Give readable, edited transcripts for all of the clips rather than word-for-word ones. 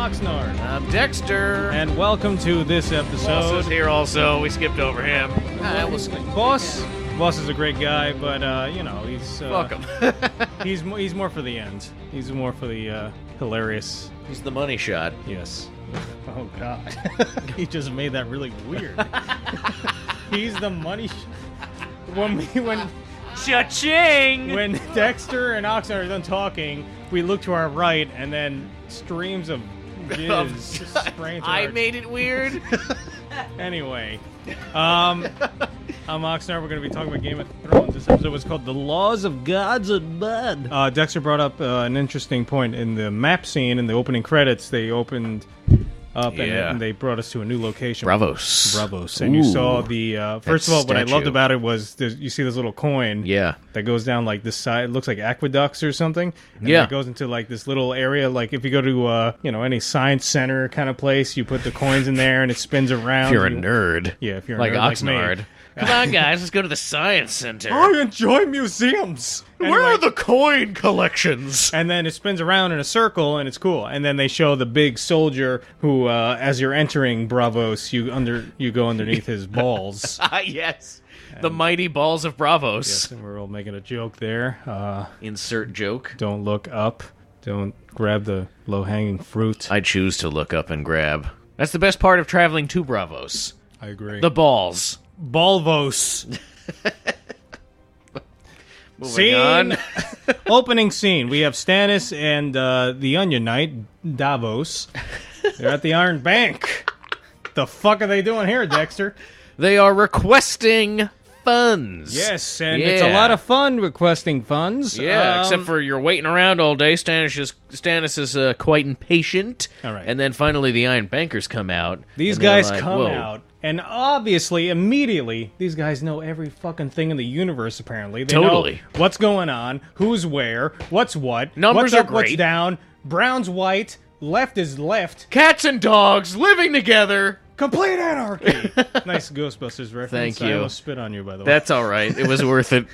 Oxnard. I'm Dexter. And welcome to this episode. Boss is here also. We skipped over him. Boss is a great guy, but, he's... Fuck him. he's more for the end. He's more for the hilarious... He's the money shot. Yes. Oh, God. He just made that really weird. He's the money... When Cha-ching! When Dexter and Oxnard are done talking, we look to our right, and then streams of jizz spraying through I made it weird. Anyway, I'm Oxnard. We're going to be talking about Game of Thrones. This episode was called The Laws of Gods and Blood. Dexter brought up an interesting point. In the map scene, in the opening credits, they opened up and they bravos us to a new location. Bravos. And you saw the... first of all, what I loved about it was you see this little coin that goes down like this side. It looks like aqueducts or something. And it goes into like this little area. Like if you go to any science center kind of place, you put the coins in there and it spins around. If you're a nerd. Yeah, if you're a like nerd Oxnard. like me. Come on, guys, let's go to the science center. I enjoy museums. Where are the coin collections? And then it spins around in a circle, and it's cool. And then they show the big soldier who, as you're entering Bravos, you go underneath his balls. Yes. The mighty balls of Bravos. Yes, and we're all making a joke there. Insert joke. Don't look up. Don't grab the low-hanging fruit. I choose to look up and grab. That's the best part of traveling to Bravos. I agree. The balls. Balvos. Moving on. Opening scene. We have Stannis and the Onion Knight, Davos. They're at the Iron Bank. The fuck are they doing here, Dexter? They are requesting funds. Yes, and it's a lot of fun requesting funds. Yeah, except for you're waiting around all day. Stannis is quite impatient. All right. And then finally the Iron Bankers come out. These guys come out. And obviously, immediately, these guys know every fucking thing in the universe, apparently. They know what's going on, who's where, what's what, Numbers what's up, are great. What's down, brown's white, left is left. Cats and dogs living together. Complete anarchy. Nice Ghostbusters reference. Thank you. I almost spit on you, by the way. That's all right. It was worth it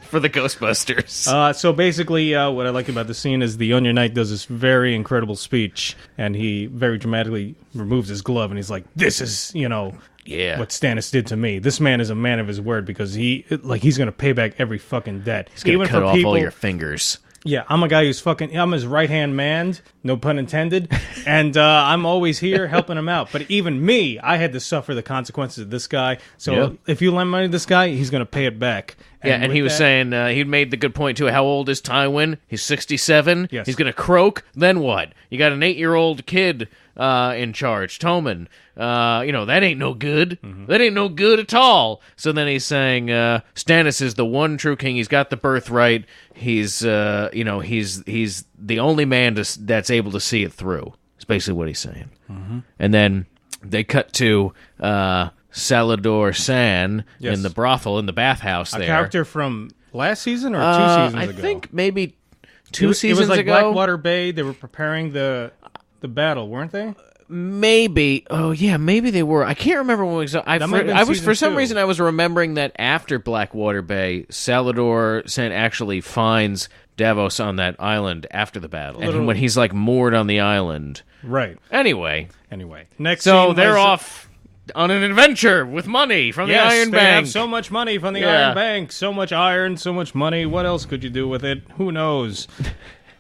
for the Ghostbusters. So basically, what I like about the scene is the Onion Knight does this very incredible speech, and he very dramatically removes his glove, and he's like, "This is, what Stannis did to me. This man is a man of his word because he's going to pay back every fucking debt. He's going to cut off all your fingers." Yeah, I'm a guy who's I'm his right-hand man, no pun intended, and I'm always here helping him out. But even me, I had to suffer the consequences of this guy. So if you lend money to this guy, he's going to pay it back. And he was saying, he made the good point, too. How old is Tywin? He's 67. Yes. He's going to croak. Then what? You got an 8-year-old kid in charge, Tommen. That ain't no good. Mm-hmm. That ain't no good at all. So then he's saying, Stannis is the one true king. He's got the birthright. He's the only man that's able to see it through. That's basically what he's saying. Mm-hmm. And then they cut to Salladhor Saan in the brothel, in the bathhouse there. A character from last season or 2 seasons ago? I think maybe two seasons ago. It was like Blackwater Bay. They were preparing the battle, weren't they? Maybe. Oh, yeah, maybe they were. I can't remember when for some reason, I was remembering that after Blackwater Bay, Salladhor Saan actually finds Davos on that island after the battle. And when he's like moored on the island. Right. Anyway. Next so they're off on an adventure with money from the Iron Bank. Have so much money from the Iron Bank. So much iron, so much money. What else could you do with it? Who knows?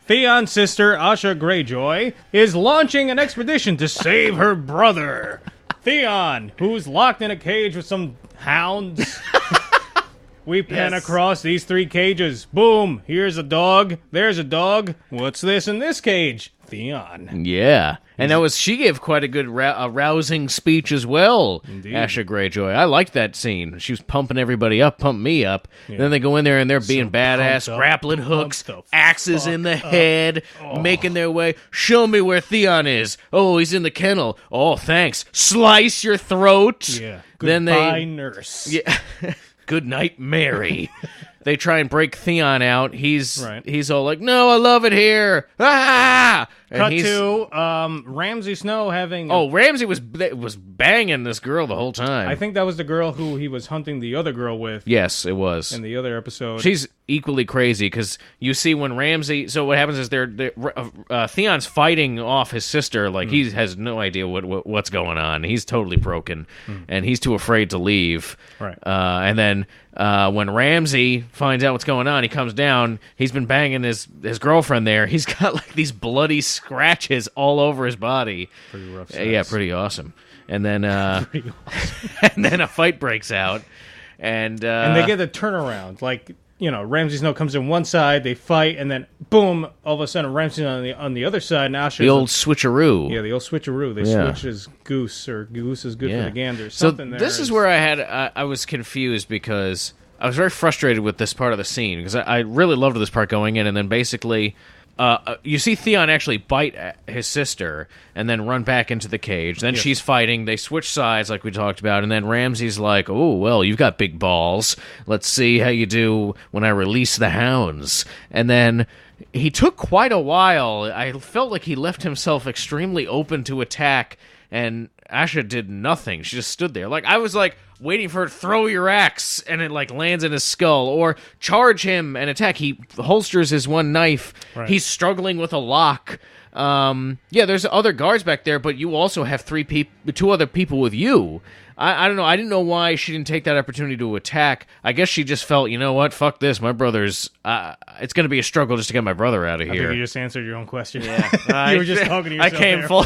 Theon's sister, Asha Greyjoy, is launching an expedition to save her brother. Theon, who's locked in a cage with some hounds. We pan across these 3 cages. Boom, here's a dog. There's a dog. What's this in this cage? Theon. Yeah. And she gave quite a good rousing speech as well, Indeed. Asha Greyjoy. I liked that scene. She was pumping everybody up, pumped me up. Yeah. Then they go in there and they're being badass, grappling hooks, axes in the head, making their way. Show me where Theon is. Oh, he's in the kennel. Oh, thanks. Slice your throat. Yeah. Goodbye, nurse. Yeah. Good night, Mary. They try and break Theon out. He's all like, "No, I love it here. Ah! Cut to Ramsay Snow having... Ramsay was banging this girl the whole time. I think that was the girl who he was hunting the other girl with. Yes, it was. In the other episode. She's equally crazy, because you see when Ramsay... So what happens is Theon's fighting off his sister. Like, he has no idea what's going on. He's totally broken, and he's too afraid to leave. Right. And then when Ramsay finds out what's going on, he comes down. He's been banging his girlfriend there. He's got, like, these bloody scratches all over his body. Pretty rough sex. Yeah, pretty awesome. And then Pretty awesome. and then a fight breaks out. And they get a turnaround. Like, Ramsay Snow comes in one side, they fight, and then boom, all of a sudden Ramsay's on the other side. Now the old switcheroo. Yeah, the old switcheroo. They switch as goose, or goose is good for the gander. Something so this is where I was confused, because I was very frustrated with this part of the scene, because I really loved this part going in, and then basically... you see Theon actually bite his sister and then run back into the cage. Then she's fighting. They switch sides like we talked about. And then Ramsay's like, oh, well, you've got big balls. Let's see how you do when I release the hounds. And then he took quite a while. I felt like he left himself extremely open to attack. And Asha did nothing. She just stood there. Like, I was like... waiting for her to throw your axe, and it, like, lands in his skull, or charge him and attack. He holsters his one knife. Right. He's struggling with a lock. There's other guards back there, but you also have two other people with you. I don't know. I didn't know why she didn't take that opportunity to attack. I guess she just felt, you know what, fuck this. My brother's... it's going to be a struggle just to get my brother out of here. I think you just answered your own question. Yeah. You were just talking to yourself. I came full...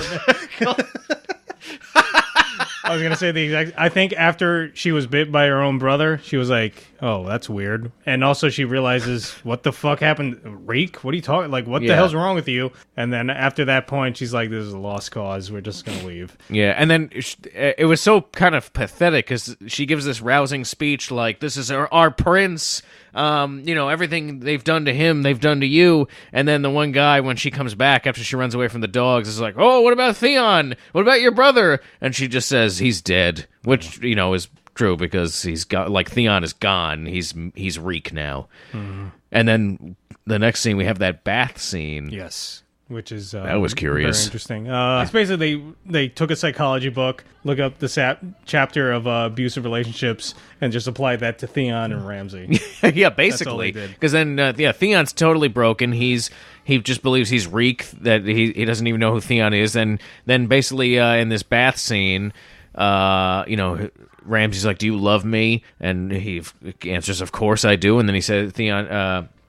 I was going to say the exact... I think after she was bit by her own brother, she was like, oh, that's weird. And also she realizes, what the fuck happened? Reek? What are you talking... Like, what the hell's wrong with you? And then after that point, she's like, this is a lost cause. We're just going to leave. Yeah, and then it was so kind of pathetic, because she gives this rousing speech like, this is our prince... everything they've done to him, they've done to you. And then the one guy, when she comes back after she runs away from the dogs, is like, oh, what about Theon? What about your brother? And she just says, he's dead, which, is true, because he's got, like, Theon is gone. He's Reek now. Mm-hmm. And then the next scene, we have that bath scene. Yes. Which is that was curious. Very interesting. It's basically they took a psychology book, look up the chapter of abusive relationships, and just applied that to Theon and Ramsay. Yeah, basically. Because then, Theon's totally broken. He just believes he's Reek, that he doesn't even know who Theon is. And then basically in this bath scene, Ramsay's like, "Do you love me?" And he answers, "Of course I do." And then he said,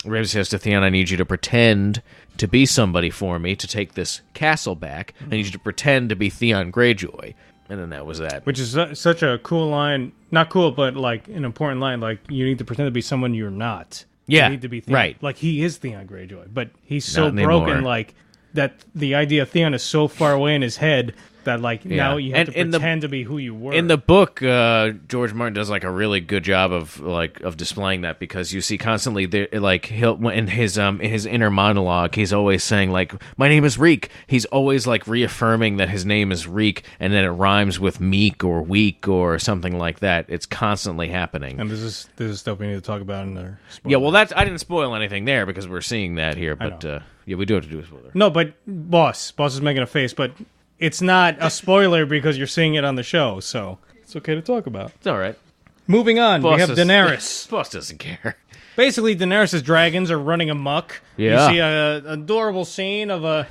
Ramsay says to Theon, "I need you to pretend to be somebody for me to take this castle back. I need you to pretend to be Theon Greyjoy." And then that was that. Which is such a cool line. Not cool, but like an important line. Like, you need to pretend to be someone you're not. Yeah, you need to be Theon. right. Like, he is Theon Greyjoy, but he's so broken, like, that the idea of Theon is so far away in his head that, like, now you have to pretend to be who you were. In the book, George Martin does, like, a really good job of displaying that, because you see constantly, he'll in his inner monologue, he's always saying, like, my name is Reek. He's always, like, reaffirming that his name is Reek, and then it rhymes with meek or weak or something like that. It's constantly happening. And this is stuff we need to talk about in there. Yeah, well, I didn't spoil anything there, because we're seeing that here, but we do have to do a spoiler. No, but Boss is making a face, but it's not a spoiler because you're seeing it on the show, so it's okay to talk about. It's all right. Moving on, we have Daenerys. Boss doesn't care. Basically, Daenerys' dragons are running amok. Yeah. You see an adorable scene of a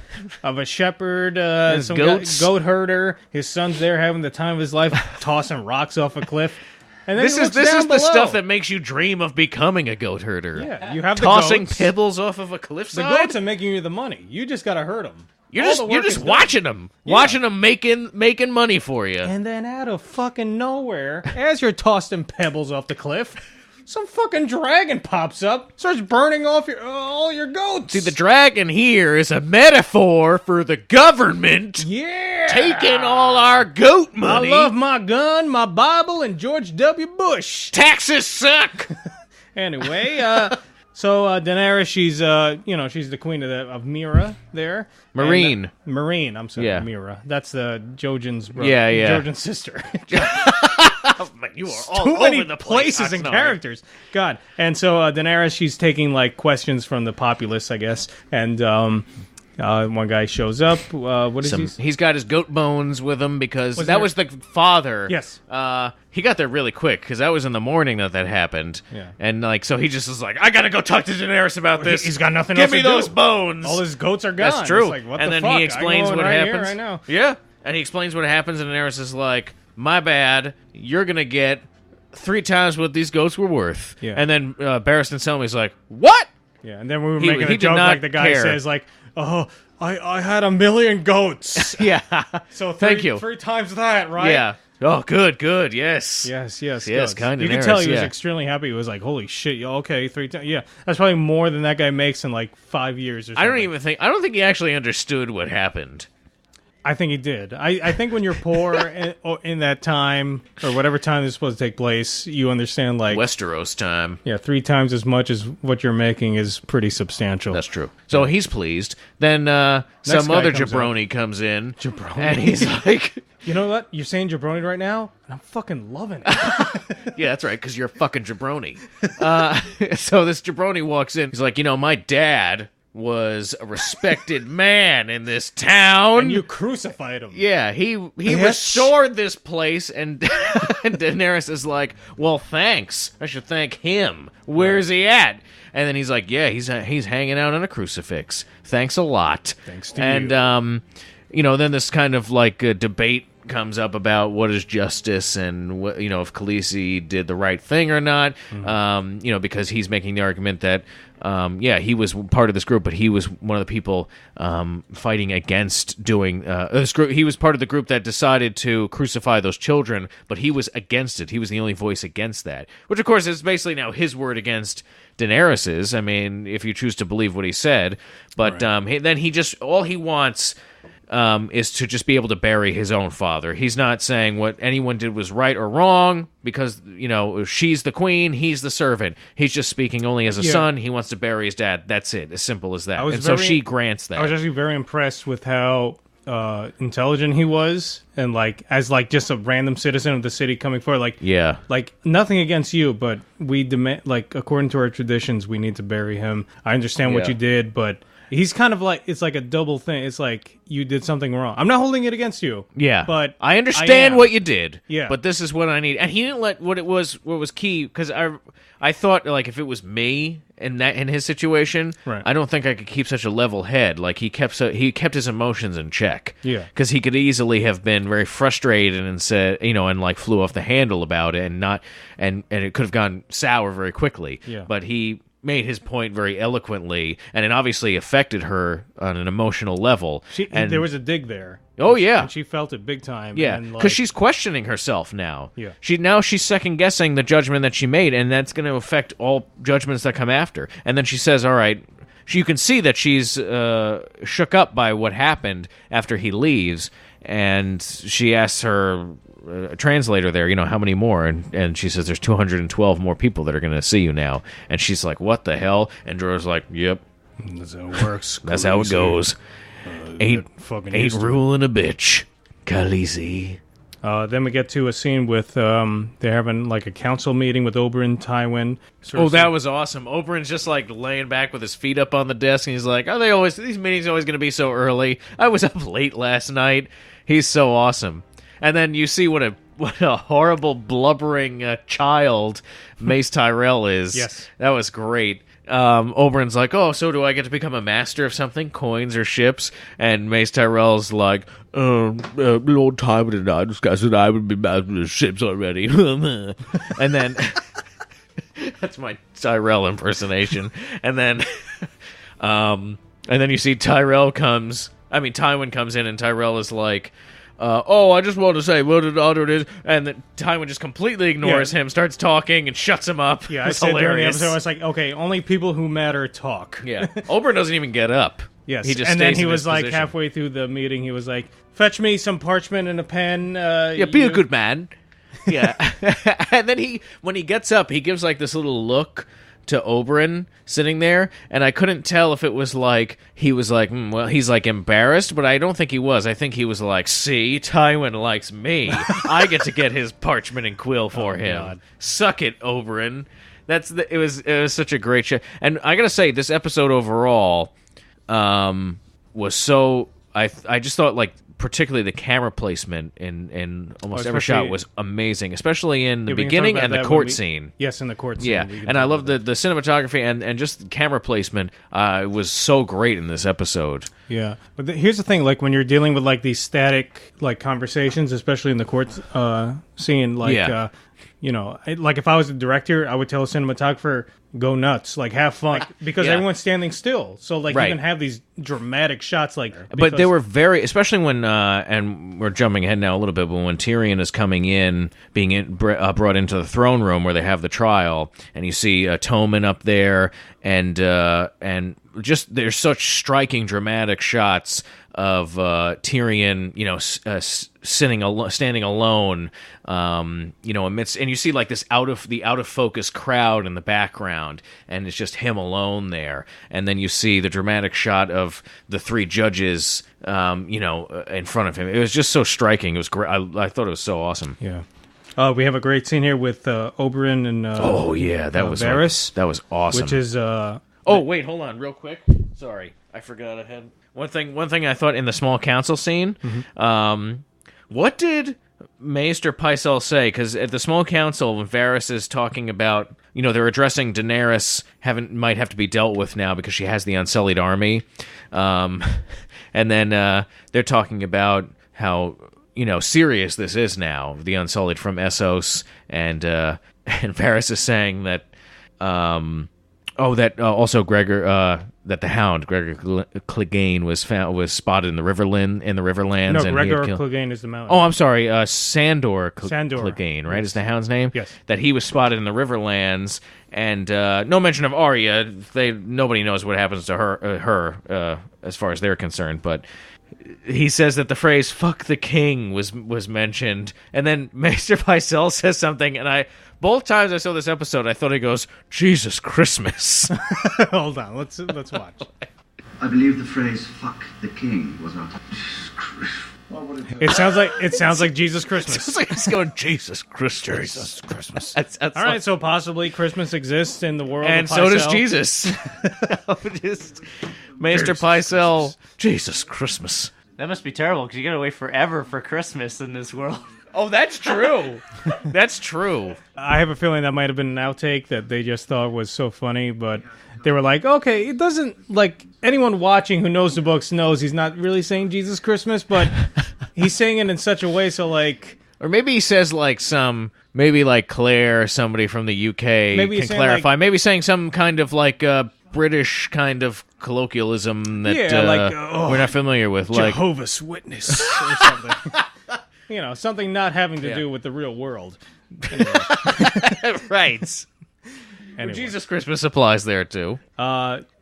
shepherd, some goat herder. His son's there having the time of his life, tossing rocks off a cliff. And then this is the stuff that makes you dream of becoming a goat herder. Yeah, you have tossing pebbles off of a cliffside. The goats are making you the money. You just got to herd them. You're just watching them, watching them making money for you. And then out of fucking nowhere, as you're tossing pebbles off the cliff, some fucking dragon pops up, starts burning off all your goats. See, the dragon here is a metaphor for the government. Yeah, taking all our goat money. I love my gun, my Bible, and George W. Bush. Taxes suck. Anyway, so Daenerys, she's the queen of Mira there. Marine. Marine, I'm sorry, Mira. That's the Jojen's brother. Yeah. Jojen's sister. You are all too many over the places and characters. God. And so Daenerys, she's taking like questions from the populace, I guess, and One guy shows up. What is he? He's got his goat bones with him because that was the father. Yes. He got there really quick because that was in the morning that happened. Yeah. And so he just was like, I gotta go talk to Daenerys about this. He's got nothing Give else to me do. those bones. All his goats are gone. That's true. It's like, what and the then fuck? he explains I'm what going right happens. Here, right now. Yeah. And he explains what happens, and Daenerys is like, my bad. You're gonna get 3 times what these goats were worth. Yeah. And then Barristan Selmy's like, what? Yeah, and then we were He making a did joke not like the guy care. says, like, oh, I had 1 million goats. Yeah. So Thank you. 3 times that, right? Yeah. Oh, good, yes. Yes, Yes, kind of. You could tell he was extremely happy. He was like, holy shit, okay, 3 times. Yeah, that's probably more than that guy makes in like 5 years or something. I don't think he actually understood what happened. I think he did. I think when you're poor in that time, or whatever time is supposed to take place, you understand, like... Westeros time. Yeah, 3 times as much as what you're making is pretty substantial. That's true. So he's pleased. Then some other jabroni comes in. Jabroni? And he's like... You know what? You're saying jabroni right now, and I'm fucking loving it. Yeah, that's right, because you're a fucking jabroni. So this jabroni walks in. He's like, my dad was a respected man in this town. And you crucified him. Yeah, he restored this place, and, and Daenerys is like, well, thanks. I should thank him. Where's he at? And then he's like, yeah, he's hanging out on a crucifix. Thanks a lot. Thanks to you. And, then this kind of like debate comes up about what is justice and what, if Khaleesi did the right thing or not. Mm-hmm. Because he's making the argument that he was part of this group, but he was one of the people fighting against doing this group. He was part of the group that decided to crucify those children, but he was against it. He was the only voice against that, which of course is basically now his word against Daenerys's. I mean, if you choose to believe what he said, but right. Then all he wants is to just be able to bury his own father. He's not saying what anyone did was right or wrong because, she's the queen, he's the servant. He's just speaking only as a son. He wants to bury his dad. That's it. As simple as that. So she grants that. I was actually very impressed with how intelligent he was, and as just a random citizen of the city coming forward. Nothing against you, but we demand, according to our traditions, we need to bury him. I understand what you did, but... He's kind of it's like a double thing. It's like you did something wrong. I'm not holding it against you. Yeah. But I understand what you did. Yeah. But this is what I need. And he didn't let what was key, because I thought if it was me in his situation, right. I don't think I could keep such a level head. He kept his emotions in check. Yeah. Because he could easily have been very frustrated and said, and flew off the handle about it and it could have gone sour very quickly. Yeah. But he made his point very eloquently, and it obviously affected her on an emotional level. There was a dig there. Oh, yeah. And she felt it big time. Yeah, because she's questioning herself now. Yeah. She's second-guessing the judgment that she made, and that's going to affect all judgments that come after. And then she says, all right, you can see that she's shook up by what happened after he leaves, and she asks her translator there, how many more? And she says there's 212 more people that are going to see you now. And she's like, what the hell? And Jorah's like, yep. That's how it works. That's how it goes. Ain't ruling a bitch. Khaleesi. Then we get to a scene with they're having a council meeting with Oberyn, Tywin. That was awesome. Oberyn's just laying back with his feet up on the desk, and he's like, these meetings always going to be so early? I was up late last night. He's so awesome. And then you see what a horrible, blubbering child Mace Tyrell is. Yes. That was great. Oberyn's like, oh, so do I get to become a master of something? Coins or ships? And Mace Tyrell's like, Lord Tywin and I discussed that I would be master of ships already. And then... That's my Tyrell impersonation. And then... and then you see Tywin comes in, and Tyrell is like... I just want to say what an honor it is, and then Tywin just completely ignores him, starts talking, and shuts him up. Yeah, I said during the episode, I was like, okay, only people who matter talk. Yeah, Oberyn doesn't even get up. Yes, he just and then he was position. Halfway through the meeting, he was like, fetch me some parchment and a pen. Be a good man. Yeah, and then when he gets up, he gives this little look to Oberyn sitting there, and I couldn't tell if it was he was he's embarrassed, but I don't think he was. I think he was see, Tywin likes me. I get to get his parchment and quill for him. God. Suck it, Oberyn. It was such a great show. And I gotta say, this episode overall, was so. I just thought like. Particularly the camera placement in almost every shot was amazing, especially in the beginning and the court scene. Yes, in the court scene. Yeah, and I love the cinematography and just camera placement was so great in this episode. Yeah, but here's the thing: like when you're dealing with like these static like conversations, especially in the court scene, like like if I was the director, I would tell a cinematographer, go nuts, like have fun, because everyone's standing still. So like you can have these dramatic shots, like. But they were very, especially when, and we're jumping ahead now a little bit, but when Tyrion is coming in, being brought into the throne room where they have the trial, and you see Tommen up there, and just there's such striking, dramatic shots of Tyrion, standing alone, amidst, and you see like this out of focus crowd in the background, and it's just him alone there, and then you see the dramatic shot of the three judges, in front of him. It was just so striking. It was great. I thought it was so awesome. Yeah. We have a great scene here with Oberyn and that was Varys. That was awesome. Which is wait, hold on, real quick. Sorry, I forgot I had one thing I thought in the small council scene. What did Maester Pycelle say? Because at the small council, when Varys is talking about, they're addressing Daenerys might have to be dealt with now because she has the Unsullied army, and then they're talking about how serious this is now, the Unsullied from Essos, and Varys is saying that. Also Gregor, that the Hound, Gregor Clegane, was spotted in the Riverlands. No, Gregor Clegane is the mountain. Oh, I'm sorry, Sandor Clegane, right? Yes. Is the Hound's name? Yes. That he was spotted in the Riverlands, and no mention of Arya. Nobody knows what happens to her, as far as they're concerned, but. He says that the phrase "fuck the king" was mentioned, and then Maester Pycelle says something, and both times I saw this episode, I thought he goes, "Jesus Christmas." Hold on, let's watch. I believe the phrase "fuck the king" was uttered. It sounds like Jesus Christmas. It sounds like it's going Jesus Christmas. Jesus Christmas. That's all right, so possibly Christmas exists in the world, and of so does Jesus. Just Maester Pycelle, Jesus Christmas. That must be terrible because you gotta wait forever for Christmas in this world. Oh, that's true. That's true. I have a feeling that might have been an outtake that they just thought was so funny, but they were like, okay, it doesn't, like, anyone watching who knows the books knows he's not really saying Jesus Christmas, but he's saying it in such a way so, like... Or maybe he says, like, maybe, like, Claire, somebody from the UK can clarify. Like, maybe saying some kind of, like, British kind of colloquialism that we're not familiar with. Jehovah's Witness or something. Something not having to do with the real world. Anyway. Right. Anyway. Jesus Christmas applies there, too.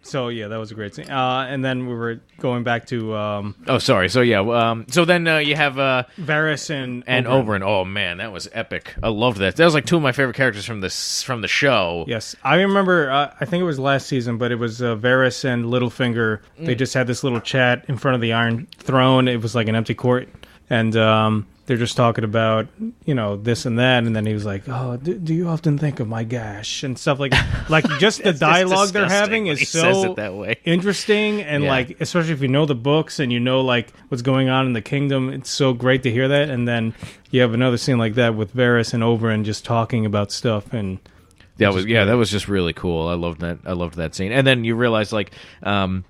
So, yeah, that was a great scene. And then we were going back to... sorry. So, yeah. So then you have... Varys and Oberyn. Oh, man, that was epic. I loved that. That was like two of my favorite characters from the show. Yes. I remember, I think it was last season, but it was Varys and Littlefinger. They just had this little chat in front of the Iron Throne. It was like an empty court. And they're just talking about, this and that. And then he was like, oh, do you often think of my gash? And stuff like that. Like, just the dialogue they're having is so interesting. And, like, especially if you know the books and you know, like, what's going on in the kingdom, it's so great to hear that. And then you have another scene like that with Varys and Oberyn just talking about stuff. And that was just really cool. I loved that scene. And then you realize, like, so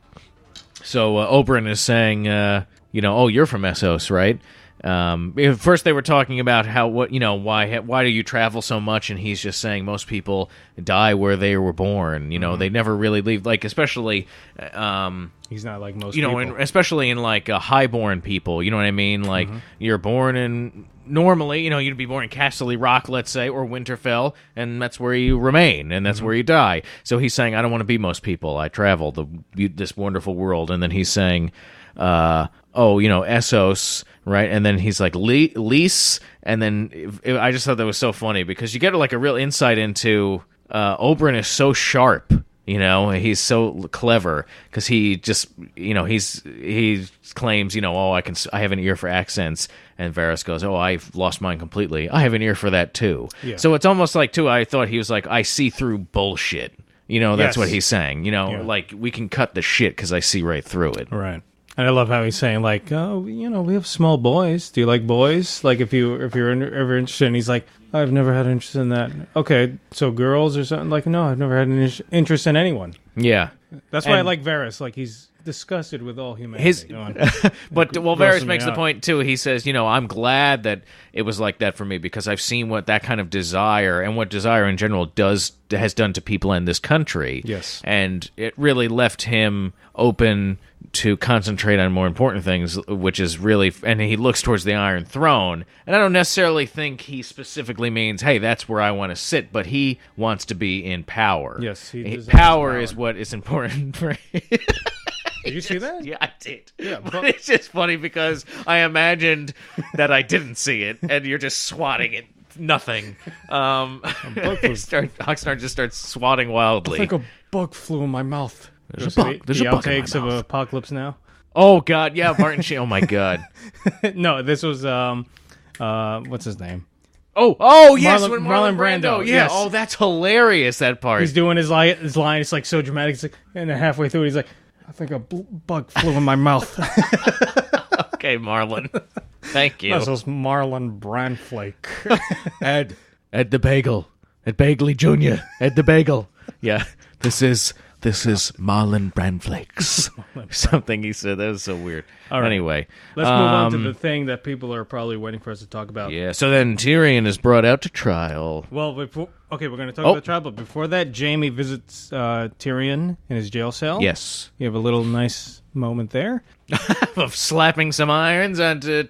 Oberyn is saying, oh, you're from Essos, right? First they were talking about why do you travel so much, and he's just saying most people die where they were born. They never really leave. Like, especially, he's not like most people. Especially in like highborn people. You know what I mean? Like you're born in. Normally, you'd be born in Casterly Rock, let's say, or Winterfell, and that's where you remain, and that's where you die. So he's saying, I don't want to be most people. I travel this wonderful world. And then he's saying, Essos, right? And then he's like, Lys, and then I just thought that was so funny, because you get like a real insight into Oberyn is so sharp. He's so clever, because he just, he claims, I have an ear for accents, and Varys goes, oh, I've lost mine completely. I have an ear for that too. Yeah. So it's almost like, too, I thought he was like, I see through bullshit. That's what he's saying. Like, we can cut the shit because I see right through it. Right. And I love how he's saying, like, oh, we have small boys. Do you like boys? Like, if you're ever interested. And he's like, I've never had an interest in that. Okay, so girls or something? Like, no, I've never had an interest in anyone. Yeah. That's why I like Varys. Like, he's disgusted with all humanity. But Varys makes the point, too. He says, I'm glad that it was like that for me because I've seen what that kind of desire and what desire in general has done to people in this country. Yes. And it really left him open to concentrate on more important things, which is really... And he looks towards the Iron Throne. And I don't necessarily think he specifically means, hey, that's where I want to sit, but he wants to be in power. Yes, power is what is important for him. Did you see that? Yeah, I did. Yeah, but it's just funny because I imagined that I didn't see it, and you're just swatting at nothing. Oxnard just starts swatting wildly. It's like a bug flew in my mouth. There's a bug. There's a bug in my outtakes of mouth. Apocalypse Now. Oh God, yeah, Martin Sheen. Oh my God. No, this was what's his name? Oh yes, Marlon when Marlon Brando. Yeah. Yes. Oh, that's hilarious. That part. He's doing his line. It's like so dramatic. It's like, and then halfway through, he's like, I think a bug flew in my mouth. Okay, Marlon. Thank you. This was Marlon Brandflake. Ed the Bagel. Ed Bagley Jr. Ed the Bagel. Yeah, this is Marlon Brandflakes. Something he said. That was so weird. All right. Anyway. Let's move on to the thing that people are probably waiting for us to talk about. Yeah, so then Tyrion is brought out to trial. Well, we're going to talk about trial, but before that, Jaime visits Tyrion in his jail cell. Yes. You have a little nice moment there. Of slapping some irons onto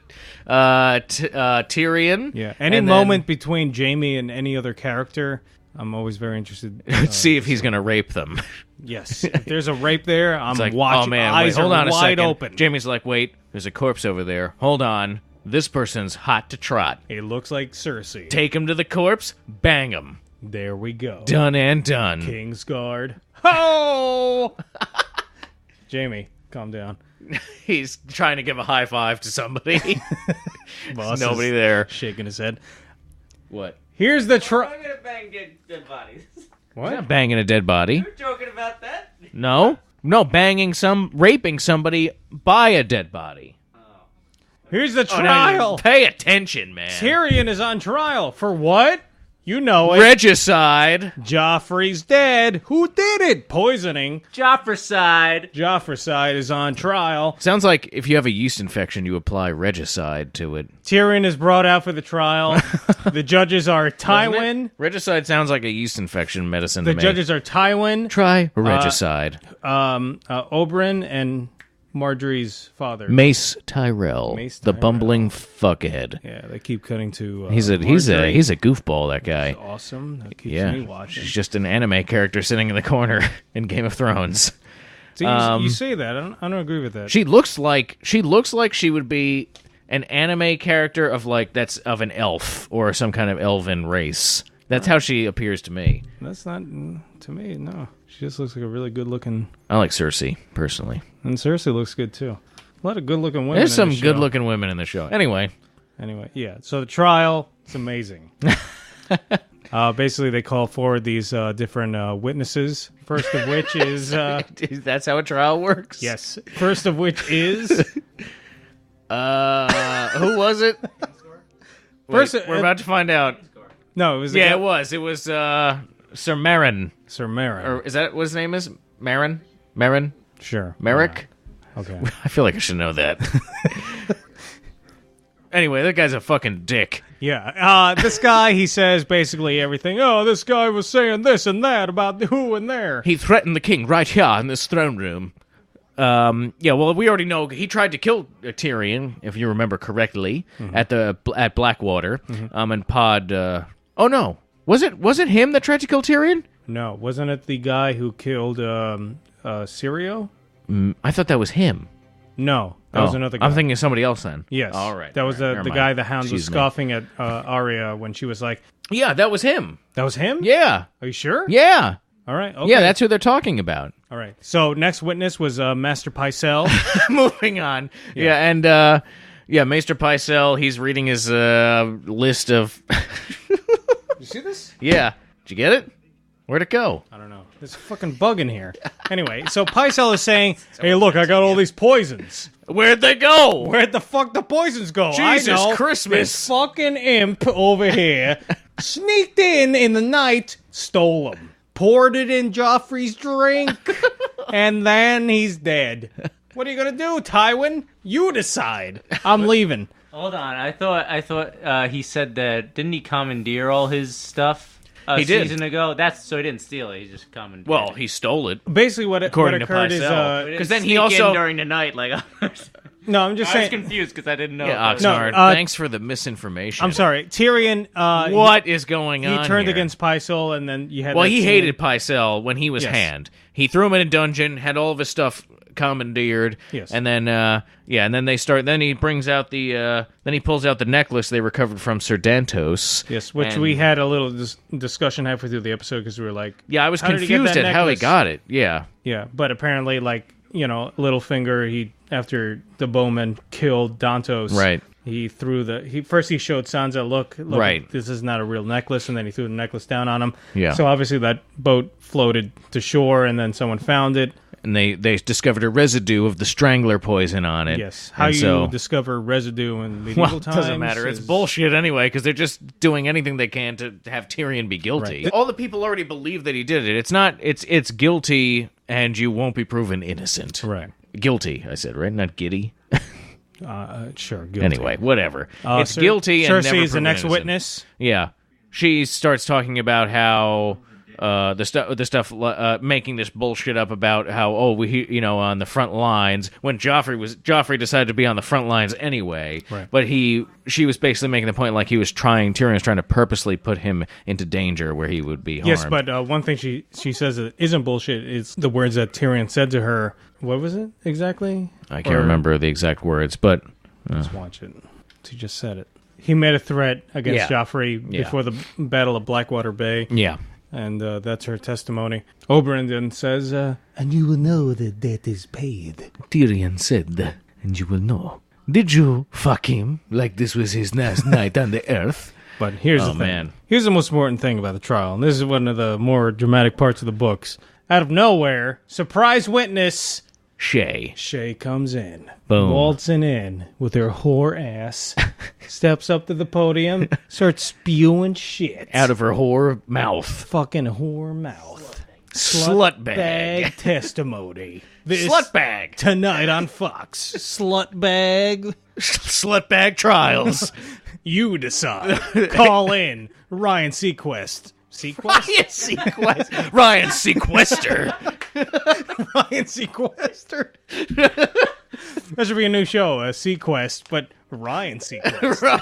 Tyrion. Yeah. Any moment between Jaime and any other character, I'm always very interested. See if he's going to rape them. Yes. If there's a rape there, I'm like, watching. Oh, man, eyes hold are on a wide second. open. Jaime's like, wait, there's a corpse over there. Hold on. This person's hot to trot. It looks like Cersei. Take him to the corpse, bang him. There we go. Done and done. Kingsguard. Oh! Jaime, calm down. He's trying to give a high five to somebody. Boss Nobody is there. shaking his head. What? Here's the trial. I'm gonna bang dead bodies. What? Not banging a dead body. You're joking about that? No, raping somebody by a dead body. Here's the Oh, now you trial. pay attention, man. Tyrion is on trial for what? You know it. Regicide. Joffrey's dead. Who did it? Poisoning. Joffricide. Joffricide is on trial. Sounds like if you have a yeast infection, you apply regicide to it. Tyrion is brought out for the trial. The judges are Tywin. Regicide sounds like a yeast infection medicine The to me. judges are Tywin, Try regicide. Oberyn, and Marjorie's father. Mace Tyrell, Mace the Tyrell. bumbling fuckhead. Yeah, they keep cutting to. He's a Marjorie. goofball. That guy. Awesome. That keeps Yeah, me watching. she's just an anime character sitting in the corner in Game of Thrones. So you say that. I don't agree with that. She looks like she would be an anime character of that's of an elf or some kind of elven race. That's how she appears to me. That's not to me. No, she just looks like a really good-looking. I like Cersei personally. And Cersei looks good too. A lot of good-looking women. There's in some this show. good-looking women in the show. Anyway, yeah. So the trial, it's amazing. Basically, they call forward these different witnesses. First of which is that's how a trial works. yes. First of which is Who was it? First, Wait, we're about to find out. no, it was Yeah, it was. It was Sir Meryn. Sir Meryn. Or is that what his name is? Meryn? Meryn? Sure. Merrick? Okay. I feel like I should know that. Anyway, that guy's a fucking dick. Yeah. This guy, he says basically everything. Oh, this guy was saying this and that about who and there. He threatened the king right here in this throne room. Yeah, well, we already know he tried to kill Tyrion, if you remember correctly, at Blackwater. And Pod. Oh no, was it him that tried to kill Tyrion? No, wasn't it the guy who killed Syrio? I thought that was him. No, that was another guy. I'm thinking of somebody else then. Yes. All right. That was Never the mind. guy the Hound was Excuse me. scoffing at Arya when she was like, Yeah, that was him. that was him? Yeah. Are you sure? Yeah. All right. Okay. Yeah, that's who they're talking about. All right. So next witness was Master Pycelle. Moving on. Yeah, and Maester Pycelle, he's reading his list of... You see this? Yeah. Did you get it? Where'd it go? I don't know. There's a fucking bug in here. Anyway, so Pycelle is saying, hey, look, I got all these poisons. Where'd they go? Where'd the fuck the poisons go? Jesus I know. Christmas. This fucking imp over here sneaked in the night, stole them, poured it in Joffrey's drink, and then he's dead. What are you gonna do, Tywin? You decide. I'm leaving. Hold on, I thought he said that, didn't he commandeer all his stuff He did. season ago? So he didn't steal it, he just commandeered it. Well, he stole it. Basically, what According to occurred is Pycelle. But it 'cause didn't then he sneak also- in during the night, like... no. I'm just I was saying. confused because I didn't know. Yeah, it. Oxnard, No, thanks for the misinformation. I'm sorry, Tyrion. What is going He on turned here? against Pycelle, and then you had. Well, that he scene- hated Pycelle when he was Yes. Hand. He threw him in a dungeon, had all of his stuff commandeered. Yes. And then, and then they start. Then he brings out the. Then he pulls out the necklace they recovered from Sir Dantos. Yes, which and- we had a little discussion halfway through the episode because we were like, Yeah, I was how did he get confused that at how he necklace? got it. Yeah. Yeah, but apparently, like, Littlefinger, he after the bowman killed Dantos, Right. He threw first he showed Sansa, look, Right. this is not a real necklace, and then he threw the necklace down on him. Yeah. So obviously that boat floated to shore, and then someone found it. And they discovered a residue of the strangler poison on it. Yes, how And you so, discover residue in medieval well, it times doesn't matter. It's is- bullshit anyway, because they're just doing anything they can to have Tyrion be guilty. Right. All the people already believe that he did it. It's not. It's guilty, and you won't be proven innocent. Right. Guilty, I said, right? Not giddy. Sure. Guilty. Anyway, whatever. It's guilty and Cersei never is the proven next innocent. witness. Yeah, she starts talking about how the stuff making this bullshit up about how on the front lines when Joffrey decided to be on the front lines anyway. Right. But she was basically making the point like Tyrion was trying to purposely put him into danger where he would be harmed. Yes, but one thing she says that isn't bullshit is the words that Tyrion said to her. What was it exactly? I can't remember the exact words, but Let's watch it. He just said it. He made a threat against Yeah. Joffrey Yeah. before the Battle of Blackwater Bay, yeah. and that's her testimony. Oberyn then says, and you will know that debt is paid. Tyrion said, and you will know. Did you fuck him like this was his last night on the earth? But here's the thing. Man. Here's the most important thing about the trial, and this is one of the more dramatic parts of the books. Out of nowhere, surprise witness, Shay comes in, Boom. waltzing in with her whore ass, steps up to the podium, starts spewing shit out of her whore mouth. fucking whore mouth. Slut bag. Testimony. This Slut bag. tonight on Fox. Slut bag. Slut bag trials. You decide. Call in Ryan Sequest. Sequest? Ryan Sequester. Ryan Sequester. That should be a new show, Sequest, but Ryan Sequest.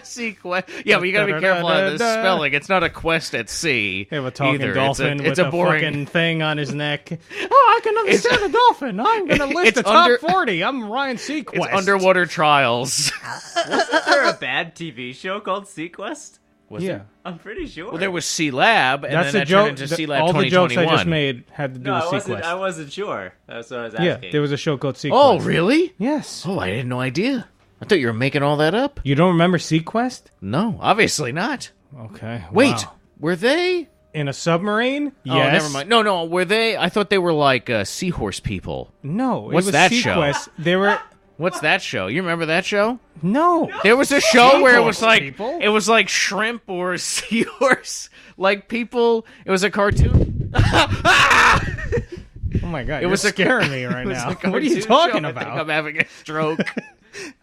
Sequest. Yeah, but you gotta be careful on the spelling. It's not a quest at sea. They have a talking either. dolphin it's with a a boring. fucking thing on his neck. Oh, I can understand a dolphin. I'm going to list it's the top under- 40. I'm Ryan Sequest. It's underwater trials. Wasn't there a bad TV show called Sequest? Yeah. I'm pretty sure. Well, there was Sea Lab, and That's then the that joke. turned into Sea Lab All the 2021. jokes I just made had to do No, with Sequest. I wasn't sure. That's what I was asking. Yeah, there was a show called Sequest. Oh, really? Yes. Oh, I had no idea. I thought you were making all that up. You don't remember Sequest? No, obviously not. Okay. Wait, wow. were they? In a submarine? Oh, Yes. never mind. No, were they? I thought they were like seahorse people. No. What's it was that show? Sequest. They were... What's that show? You remember that show? No. There was a show where it was Seahorse like people? it was like shrimp or seahorse, like people. It was a cartoon. Oh my god, It you're was a- scaring me right It was now. a What are you cartoon talking show. I think I'm about? having a stroke.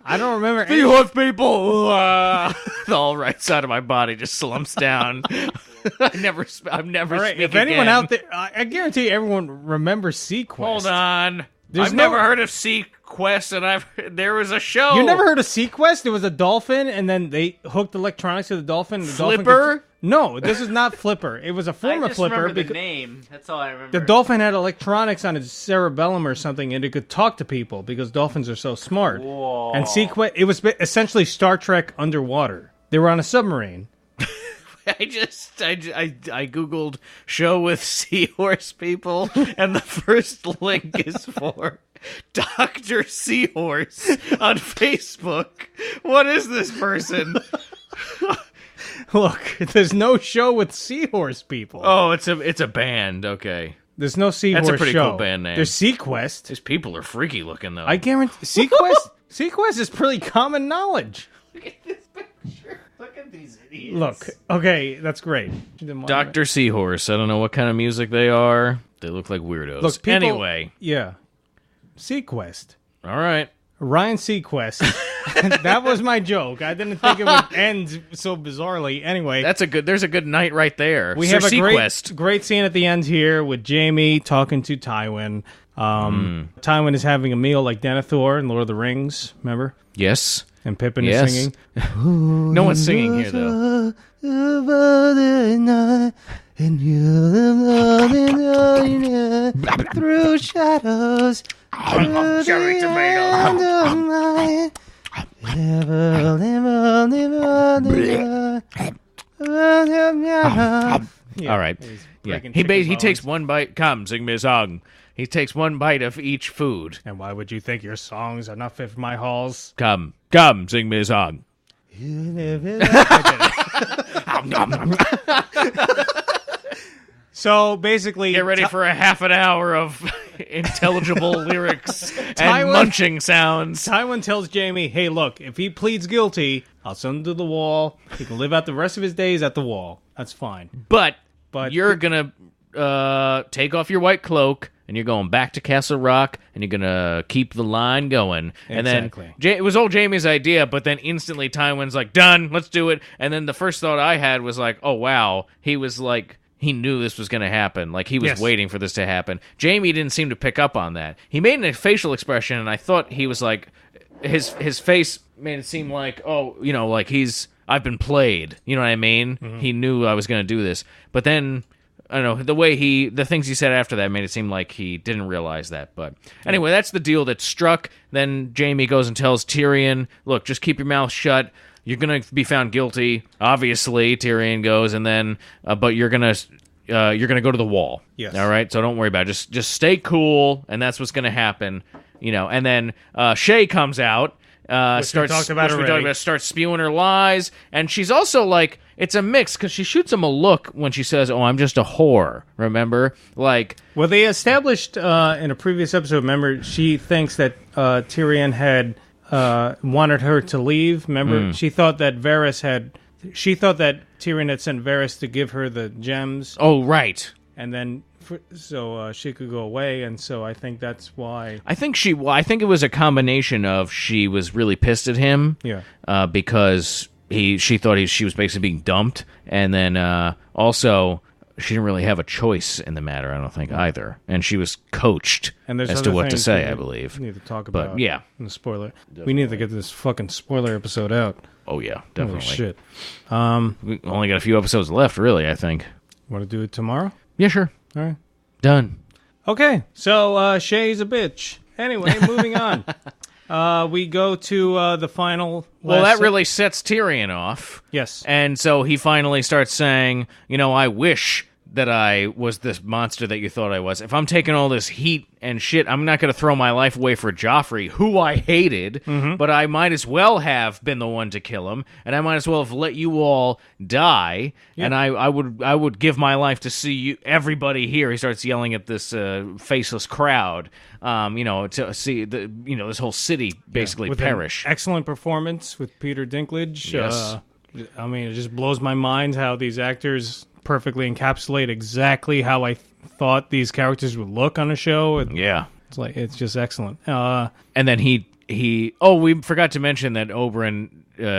I don't remember any... Seahorse people. The whole right side of my body just slumps down. I'm never All right, speak if anyone again. out there... I guarantee everyone remembers Sequest. Hold on. There's I've no- never heard of Sequest, and there was a show. You never heard of Sequest? There was a dolphin, and then they hooked electronics to the dolphin. And the dolphin Flipper? No, this is not Flipper. It was a I form of just Flipper. remember the because name. That's all I remember. the dolphin had electronics on its cerebellum or something, and it could talk to people because dolphins are so smart. Whoa. And Sequest, it was essentially Star Trek underwater. They were on a submarine. I googled show with seahorse people, and the first link is for Dr. Seahorse on Facebook. What is this person? Look, there's no show with seahorse people. Oh, it's a band. Okay. There's no Seahorse That's a pretty show. cool band name. There's Sequest. These people are freaky looking, though. I guarantee Sequest. Sequest is pretty common knowledge. Look at this picture. Look at these idiots. Look, okay, that's great. Dr. Seahorse. I don't know what kind of music they are. They look like weirdos. Look, people, anyway. Yeah. Sequest. All right. Ryan Sequest. That was my joke. I didn't think it would end so bizarrely. Anyway. There's a good night right there. We Sir have a Sequest. great scene at the end here with Jamie talking to Tywin. Tywin is having a meal like Denethor in Lord of the Rings, remember? Yes. And Pippin is singing. No one's singing here, though. Through shadows. Cherry tomato. All right. Yeah. He takes one bite. Come, sing me a song. He takes one bite of each food. And why would you think your songs are not fit for my halls? Come, sing me a song. So basically, Get ready for a half an hour of intelligible lyrics and munching sounds. Tywin tells Jamie, hey, look, if he pleads guilty, I'll send him to the wall. He can live out the rest of his days at the wall. That's fine. But You're going to take off your white cloak, and you're going back to Castle Rock, and you're going to keep the line going. And Exactly. then it was all Jamie's idea, but then instantly Tywin's like, done, let's do it. And then the first thought I had was like, oh, wow. He was like, he knew this was going to happen. Like, he was waiting for this to happen. Jamie didn't seem to pick up on that. He made a facial expression, and I thought he was like, his face made it seem like, oh, you know, like I've been played. You know what I mean? Mm-hmm. He knew I was going to do this. But then, I don't know, the things he said after that made it seem like he didn't realize that. But anyway, that's the deal that struck. Then Jamie goes and tells Tyrion, look, just keep your mouth shut. You're going to be found guilty, obviously, Tyrion goes, and then, but you're going to go to the wall. Yes. All right? So don't worry about it. Just stay cool, and that's what's going to happen. You know, and then Shay comes out, starts spewing her lies, and she's also like, it's a mix, because she shoots him a look when she says, oh, I'm just a whore, remember? Like, well, they established in a previous episode, remember, she thinks that Tyrion had wanted her to leave. Remember, she thought that Tyrion had sent Varys to give her the gems. Oh, right. And then, so she could go away, and so I think that's why. I think it was a combination of she was really pissed at him. Yeah. Because she thought she was basically being dumped, and then also she didn't really have a choice in the matter, I don't think, either. And she was coached as to what to say, I believe. We need to talk about. But, yeah. In the spoiler. Definitely. We need to get this fucking spoiler episode out. Oh, yeah, definitely. Holy shit. We only got a few episodes left, really, I think. Want to do it tomorrow? Yeah, sure. All right. Done. Okay, so Shay's a bitch. Anyway, moving on. We go to the final. Well, that really sets Tyrion off. Yes. And so he finally starts saying, you know, I wish that I was this monster that you thought I was. If I'm taking all this heat and shit, I'm not going to throw my life away for Joffrey, who I hated, but I might as well have been the one to kill him, and I might as well have let you all die, and I would give my life to see you, everybody here. He starts yelling at this faceless crowd, you know, to see this whole city basically with perish. An excellent performance with Peter Dinklage. Yes. I mean, it just blows my mind how these actors perfectly encapsulate exactly how I thought these characters would look on a show. It's just excellent. And then we forgot to mention that Oberyn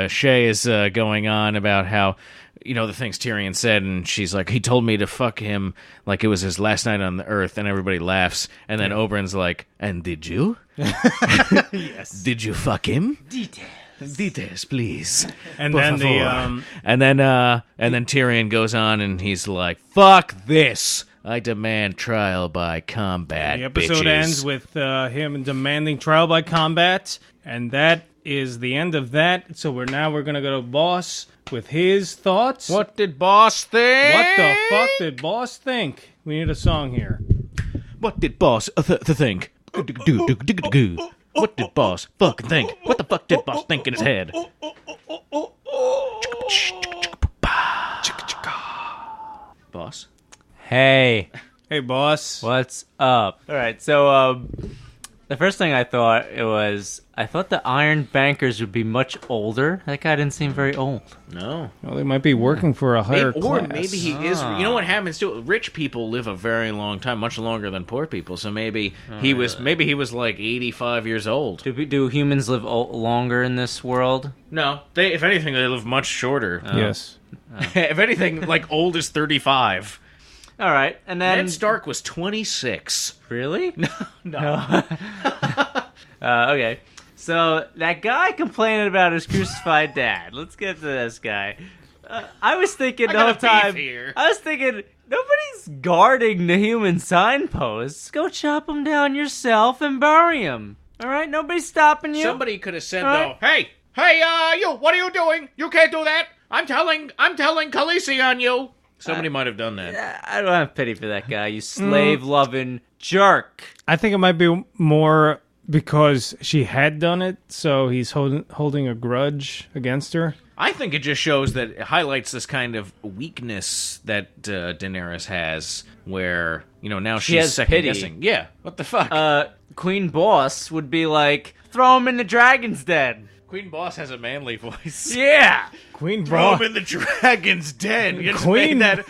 Shay is going on about how, you know, the things Tyrion said, and she's like, he told me to fuck him like it was his last night on the earth, and everybody laughs, and then Oberyn's like, and did you? Yes. Did you fuck him? Details, please. And Por then favor. And then Tyrion goes on and he's like, "Fuck this! I demand trial by combat." The episode bitches. ends with him demanding trial by combat, and that is the end of that. So we're gonna go to Boss with his thoughts. What did Boss think? What the fuck did Boss think? We need a song here. What did Boss think? What did Boss fucking think? What the fuck did Boss think in his head? Boss? Hey, Hey, boss. What's up? All right, so the first thing I thought the Iron Bankers would be much older. That guy didn't seem very old. No. Well, they might be working for a higher class. Or maybe he is. You know what happens too? Rich people live a very long time, much longer than poor people. So maybe he was like 85 years old. Do humans live longer in this world? No, if anything, they live much shorter. Yes. If anything, like old is 35. All right, and then Ned Stark was 26. Really? No. Okay. So that guy complaining about his crucified dad. Let's get to this guy. I was thinking the whole time. I was thinking nobody's guarding the human signposts. Go chop them down yourself and bury them. All right, nobody's stopping you. Somebody could have said Right. though, "Hey, you! What are you doing? You can't do that! I'm telling Khaleesi on you." Somebody might have done that. I don't have pity for that guy. You slave-loving jerk. I think it might be more because she had done it, so he's holding a grudge against her. I think it just shows that it highlights this kind of weakness that Daenerys has, where now She she's has second pity. guessing. Yeah, what the fuck? Queen Boss would be like, throw him in the dragon's den. Queen Boss has a manly voice. Yeah. Queen Throw Boss. him in the dragon's den. You just Queen- made that.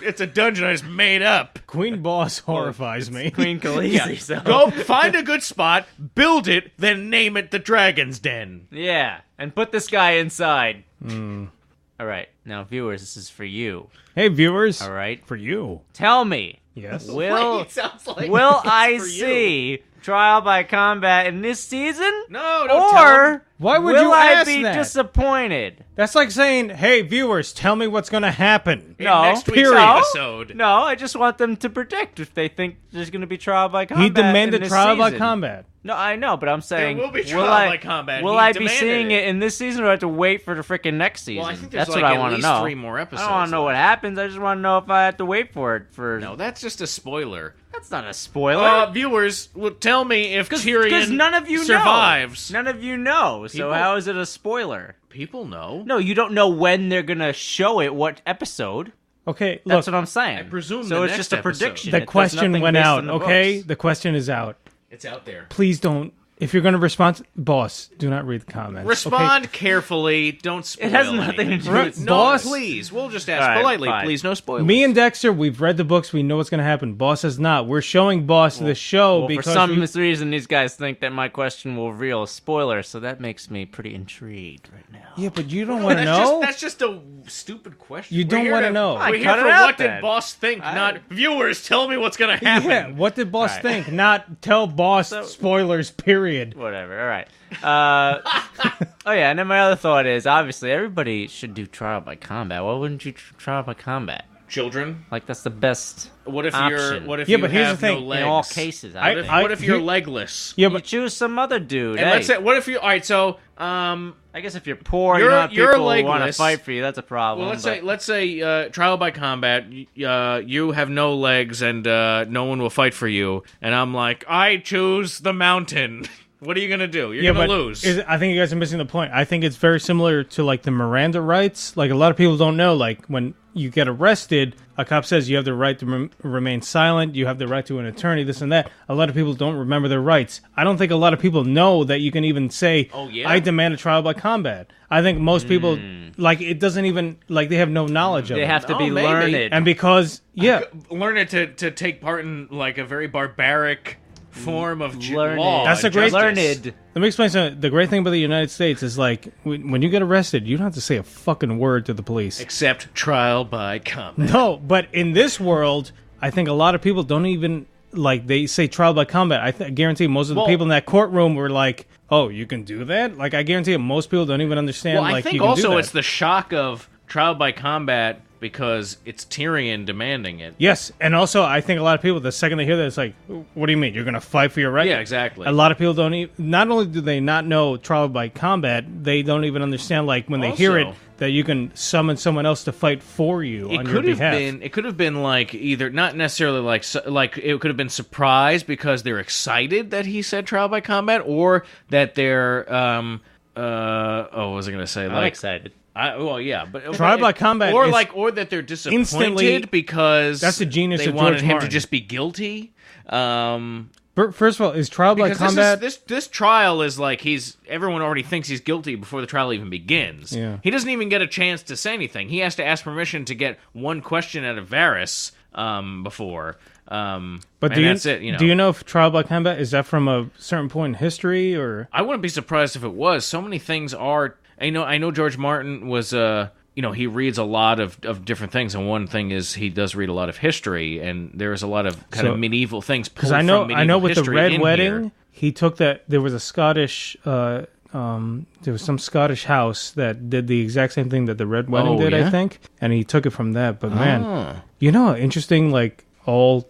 It's a dungeon I just made up. Queen Boss horrifies me. Queen Khaleesi. So. Go find a good spot, build it, then name it the dragon's den. Yeah, and put this guy inside. All right, now viewers, this is for you. Hey, viewers. All right, For you. tell me, Yes. will Wait, sounds like will it's I for you. see trial by combat in this season? No, don't tell Or him. Why would will you I ask be that? disappointed? That's like saying, hey, viewers, tell me what's going to happen. In No, next week's period. episode. No, I just want them to predict if they think there's going to be trial by combat. He demanded in this trial by season. combat. No, I know, but I'm saying, will be will trial by combat. Will He I be demanded seeing it. it in this season, or do I have to wait for the freaking next season? Well, I think there's that's like what I at want to least know. 3 more I episodes. don't want to know what happens. I just want to know if I have to wait for it. No, that's just a spoiler. That's not a spoiler. Viewers, tell me if Because Tyrion none of you survives. know. None of you know. So People- how is it a spoiler? People know. No, you don't know when they're gonna show it. What episode? Okay, look, That's what I'm saying. I presume so. the It's next just a episode. prediction. the It does question nothing went based out, on the okay? books. The question is out. It's out there. Please don't. If you're going to respond, boss, do not read the comments. Respond carefully. Don't spoil It has nothing to anything. do with No, Boss. please. We'll just ask All right, politely. fine. Please, no spoilers. Me and Dexter, we've read the books. We know what's going to happen. Boss has not. We're showing Boss the show Well, because for some reason, these guys think that my question will reveal a spoiler, so that makes me pretty intrigued right now. yeah, but you don't want to know. That's just a stupid question. You don't wanna know. We're Fine, here cut for it out what then. did Boss think, not viewers. Tell me what's going to happen. Yeah, what did Boss Right. think? Not tell Boss spoilers. Period. Whatever. All right. Oh yeah, and then my other thought is obviously everybody should do trial by combat. Why wouldn't you trial by combat? Children, Like that's the best what if option. What if Yeah, you but here's have the thing. no legs? in all cases. What if you're legless? Yeah, You but choose some other dude. And Hey, let's say, what if you? All right, so I guess if you're poor, You're- you have you're people who want to legless. fight for you. That's a problem. well, but- let's say trial by combat. You have no legs, and no one will fight for you. And I'm like, I choose the mountain. What are you gonna do? You're gonna lose. I think you guys are missing the point. I think it's very similar to like the Miranda rights. Like a lot of people don't know. Like when you get arrested, a cop says you have the right to remain silent. You have the right to an attorney. This and that. A lot of people don't remember their rights. I don't think a lot of people know that you can even say, Oh, yeah? I demand a trial by combat." I think most people like it doesn't even like they have no knowledge of they it. have to Oh, be maybe. learned. And because Learn it to take part in like a very barbaric form of Learned. law. That's a great- justice. learned. Let me explain something. The great thing about the United States is like when you get arrested, you don't have to say a fucking word to the police. Except trial by combat. No, but in this world, I think a lot of people don't even like they say trial by combat. I guarantee most of the Well- people in that courtroom were like, "Oh, you can do that?" Like I guarantee you, most people don't even understand. Well, I like think you can do also that. it's the shock of trial by combat because it's Tyrion demanding it. Yes, and also I think a lot of people, the second they hear that, it's like, "What do you mean? You're going to fight for your right?" Yeah, exactly. A lot of people don't even. Not only do they not know trial by combat, they don't even understand like when they hear it Also- that you can summon someone else to fight for you It on your could have behalf. been. It could have been like either not necessarily like it could have been surprise because they're excited that he said trial by combat, or that they're what was I gonna say? I'm excited. Well, yeah, but Trial by combat or is or that they're disappointed instantly- because That's the genius they of wanted George him Martin. to just be guilty. First of all, is trial by Because combat? this trial is like everyone already thinks he's guilty before the trial even begins. Yeah. He doesn't even get a chance to say anything. He has to ask permission to get one question out of Varys before. But that's it. You know. do you know if trial by combat is that from a certain point in history or? I wouldn't be surprised if it was. So many things are. I know George Martin was. He reads a lot of different things, and one thing is he does read a lot of history, and there's a lot of kind of medieval things. Because I know with the Red Wedding, he took that. There was a Scottish. There was some Scottish house that did the exact same thing that the Red Wedding did, yeah? I think, and he took it from that. But man, you know how interesting all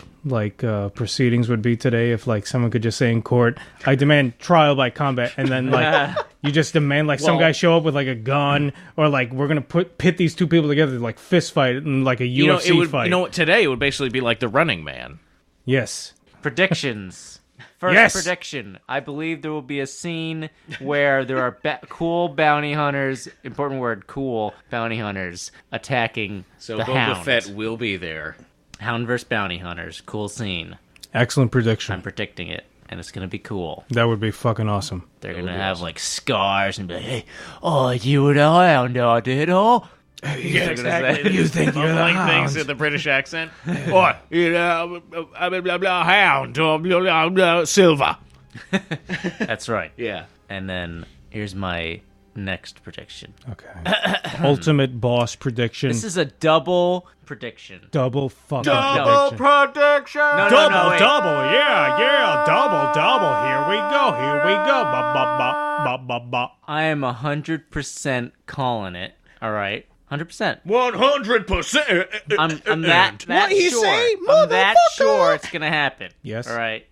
proceedings would be today if someone could just say in court, I demand trial by combat, and then you just demand some guy show up with a gun, or we're gonna pit these two people together fist fight in a UFC fight. You know what? Today it would basically be like the Running Man. Yes. Predictions. First prediction. I believe there will be a scene where there are cool bounty hunters, important word, cool bounty hunters, attacking the Boba Hound. Fett will be there. Hound versus bounty hunters. Cool scene. Excellent prediction. I'm predicting it, and it's going to be cool. That would be fucking awesome. They're going to have, scars and be like, hey, you were the Hound, did, oh? Yeah, exactly. You think you're the Mumbling things Hound. in the British accent. Or, blah, blah, blah, Hound, blah, blah, blah, Silver. That's right. Yeah. And then here's my next prediction. Okay. Ultimate boss prediction. This is a double prediction. Double fucking Double prediction. prediction. No, wait. Double. Here we go. Ba, ba, ba, ba, ba, ba. I am 100% calling it. All right, 100%. 100%. I'm that What you sure. say, I'm that motherfucker? sure it's gonna happen. Yes. All right.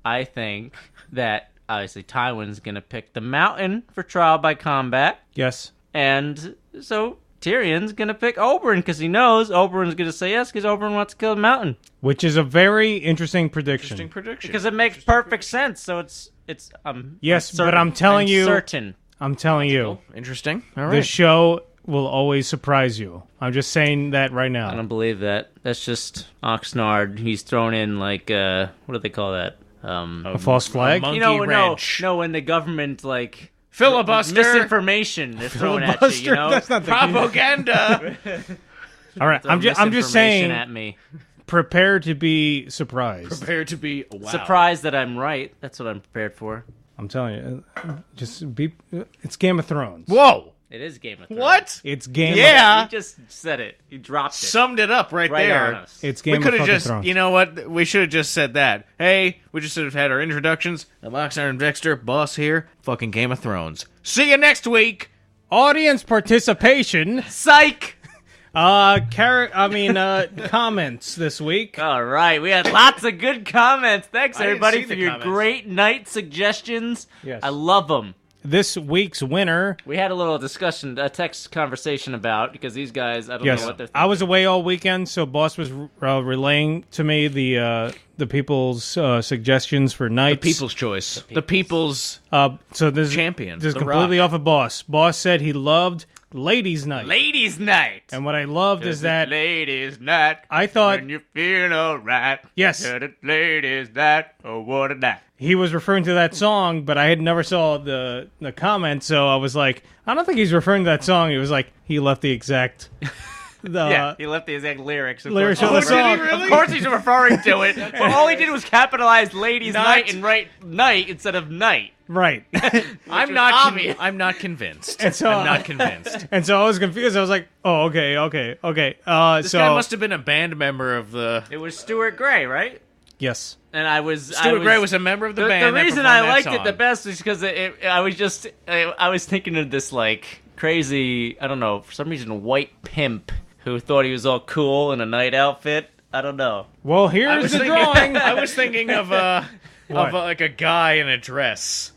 I think that obviously Tywin's gonna pick the Mountain for trial by combat, Yes. and so Tyrion's gonna pick Oberyn because he knows Oberyn's gonna say yes because Oberyn wants to kill the Mountain. Which is a very interesting prediction. Interesting prediction. Because it makes perfect sense. So it's Yes, I'm certain. but I'm telling you- certain. I'm telling you, Interesting. All right. the show will always surprise you. I'm just saying that right I now. don't believe that. That's just Oxnard. He's thrown in what do they call that? A false flag? monkey No, wrench. when the government Filibuster. misinformation is thrown at you. Filibuster? You know, That's not the Propaganda. All right, I'm just misinformation saying, at me. prepare to be surprised. Prepare to be wow. Surprised that I'm right. That's what I'm prepared for. I'm telling you, just be. It's Game of Thrones. Whoa. It is Game of Thrones. What? It's Game. Yeah. He just said it. He dropped it. Summed it up right right there. on us. It's We Game could of have fucking just, Thrones. you know what? We should have just said that. Hey, we just should have had our introductions. I'm Oxnard and Dexter, boss here. Fucking Game of Thrones. See you next week. Audience participation. Psych. Comments this week. All right, we had lots of good comments. Thanks I didn't everybody see for the your comments. great night suggestions. Yes. I love them. This week's winner. We had a little discussion, a text conversation about because these guys, I don't Yes, know what they're thinking. I was away all weekend, so Boss was relaying to me the people's suggestions for nights. People's choice. The people's So this champion, This is The completely Rock. off of Boss. Boss said he loved Ladies' Night. Ladies' night. And what I loved is that Ladies' night. I thought When you feel alright. Yes. Ladies' night. Oh, what a night. he was referring to that song, but I had never saw the comment, so I was like, I don't think he's referring to that song. He was like, he left the exact Yeah, he left the exact lyrics. Of lyrics course. of the song. Of course he's referring to it. But all he did was capitalize ladies' night and write night instead of night. Right. I'm was not obvious. I'm not convinced. And so- I'm not convinced. And so I was confused. I was like, oh, okay. This guy must have been a band member of the It was Stuart Gray, right? yes. And I was Stuart Gray was a member of the band. The that reason performed I that liked song. it the best is because I was thinking of this crazy, I don't know, for some reason white pimp who thought he was all cool in a night outfit. I don't know. Well, here's the drawing. I was thinking of What? like a guy in a dress,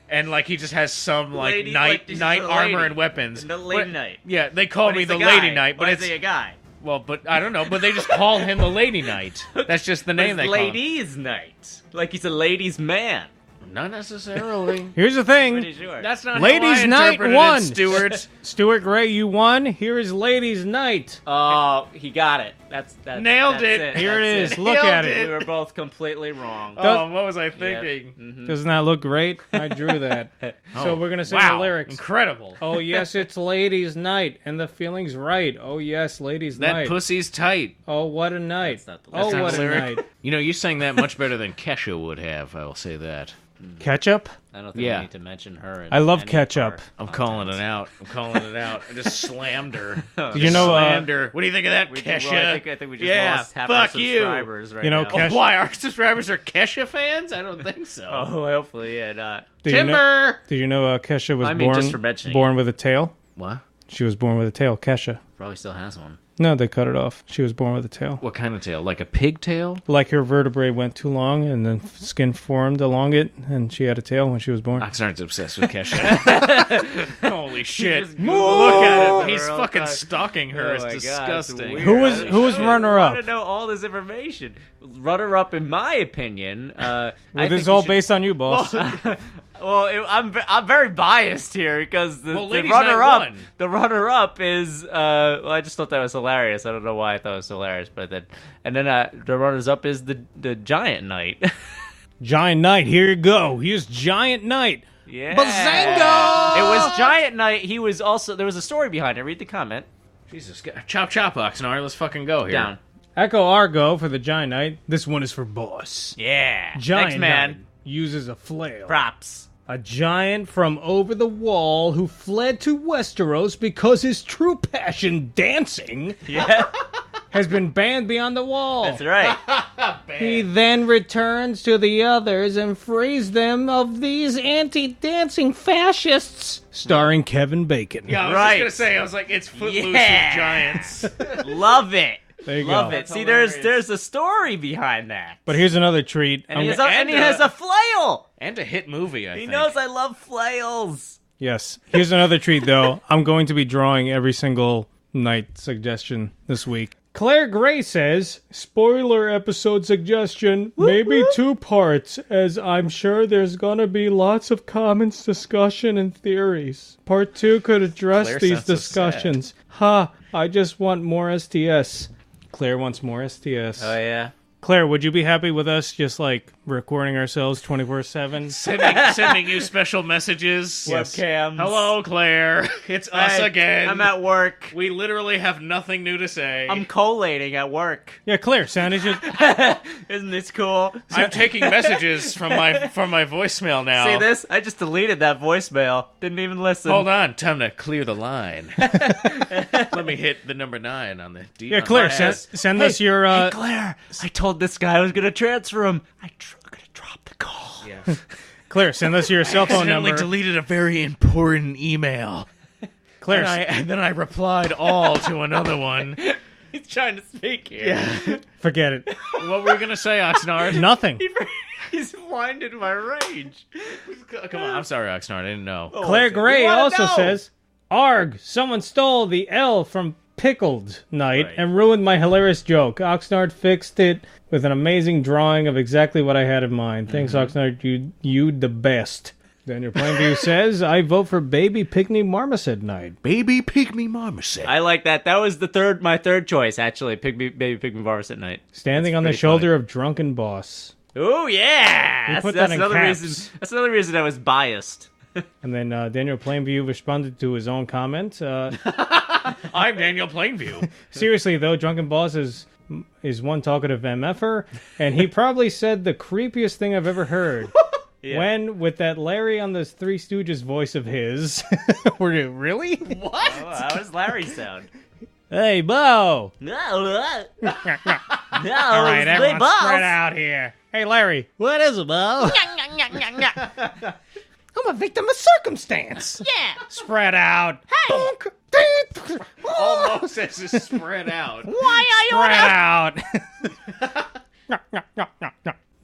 and he just has some Lady, night this is night a armor lady. and weapons. The lady But- night. Yeah, they call But me he's the a guy. Lady Knight, but Why it's is he a guy? well, but I don't know. But they just call him the Lady Knight. That's just the name But they it's call him. ladies' night. Like he's a ladies' man. Not necessarily. Here's the thing. Pretty sure. That's not Ladies' how I night interpreted won. it, Stuart. Stuart Gray, you won. Here is Ladies' Night. Oh, he got it. That's Nailed that's it. Here it That's is. Look at Nailed it. We were both completely wrong. Oh, what was I thinking? Doesn't that look great? I drew that. So we're gonna sing Wow. the lyrics. Incredible. Oh yes, it's ladies' night, and the feeling's right. Oh yes, ladies' That night. pussy's tight. Oh what a night. That's not the Oh That's not what the a lyric. night. You know, you sang that much better than Kesha would have. I will say that. Ketchup. I don't think Yeah. we need to mention her. I love ketchup. I'm calling it out. I just slammed her. Did you know? Slammed her. What do you think of that, We Kesha? did, well, I think we just yeah, lost half our fuck you. subscribers right You know, now. Kesha- Why? Our subscribers are Kesha fans? I don't think so. Oh, hopefully, yeah, not. Did you know? Timber! Did you know Kesha was I mean, just for mentioning born with a tail? What? She was born with a tail. Kesha. Probably still has one. No, they cut it off. She was born with a tail. What kind of tail? Like a pigtail? Like her vertebrae went too long, and then skin formed along it, and she had a tail when she was born. Oxnard's obsessed with Kesha. Holy shit. just Look at Googled him. He's her all fucking the time. stalking her. Oh It's my God, it's disgusting. weird. Who was runner I up? want to know all this information. Runner up, in my opinion. I Well, think this is we all should- based on you, boss. Well, I'm very biased here because the Ladies' runner Night up won. is well, I just thought that was hilarious. I don't know why I thought it was hilarious, but then the runners up is the Giant Knight. Giant Knight, here you go. Here's Giant Knight. Yeah, Bazango! It was Giant Knight. He was also there was a story behind it. Read the comment. Jesus. Chop, chop, Oxnard. Let's fucking go here. Down. Echo Argo for the Giant Knight. This one is for boss. Yeah. Giant Thanks, man. Knight uses a flail. Props. A giant from over the wall who fled to Westeros because his true passion, dancing, Yeah, has been banned beyond the wall. that's right. He then returns to the others and frees them of these anti-dancing fascists, starring Kevin Bacon. Yeah, I was Right. just going to say, I was like, it's Footloose Yeah. with giants. Love it. There you Love go. it. See, hilarious. there's a story behind that. But here's another treat. And, he has, and, and he has a flail. And a hit movie, I He think. knows I love flails. Yes. Here's another treat, though. I'm going to be drawing every single night suggestion this week. Claire Gray says, spoiler episode suggestion, maybe 2 parts, as I'm sure there's gonna be lots of comments, discussion, and theories. Part 2 could address Claire these sounds so discussions. I just want more STS. Claire wants more STS. Oh yeah. Claire, would you be happy with us just, like, recording ourselves 24/7? Sending you special messages. Yes. Webcams. Hello, Claire. It's us Hey, again. I'm at work. We literally have nothing new to say. I'm collating at work. Yeah, Claire, sound is just... Isn't this cool? I'm taking messages from my voicemail now. See this? I just deleted that voicemail. Didn't even listen. Hold on, time to clear the line. Let me hit the number 9 on the D. Yeah, Claire, send us your... Hey, Claire, I told this guy I was gonna transfer him. I'm gonna drop the call. Yeah. Claire, send us your cell phone Accidentally number. deleted a very important email. Claire, And then I replied all to another one. He's trying to speak here. forget it. What were you gonna say, Oxnard? Nothing. He's winded my rage. Come on, I'm sorry, Oxnard. I didn't know. Claire Gray You wanna also know? says, Arg, someone stole the L from Pickled Night Right. and ruined my hilarious joke. Oxnard fixed it with an amazing drawing of exactly what I had in mind. Thanks, Oxnard. You the best. Daniel Plainview says, I vote for Baby Pygmy Marmoset Night. Baby pygmy marmoset. I like that. That was my third choice, actually. Baby Pygmy Virus at night. Standing on the pretty shoulder of Drunken Boss. Oh yeah, We put that in another caps. reason. That's another reason I was biased. And then Daniel Plainview responded to his own comment. I'm Daniel Plainview. Seriously, though, Drunken Boss is one talkative MFer, and he probably said the creepiest thing I've ever heard. Yeah. When, with that Larry on the Three Stooges voice of his. Were you really? What? Oh, how does Larry sound? Hey, Bo! No, All right, everyone spread out here. Hey, Larry. What is it, Bo? I'm a victim of circumstance. Yeah. Spread out. Hey. Almost as it's spread out. Why Spread out.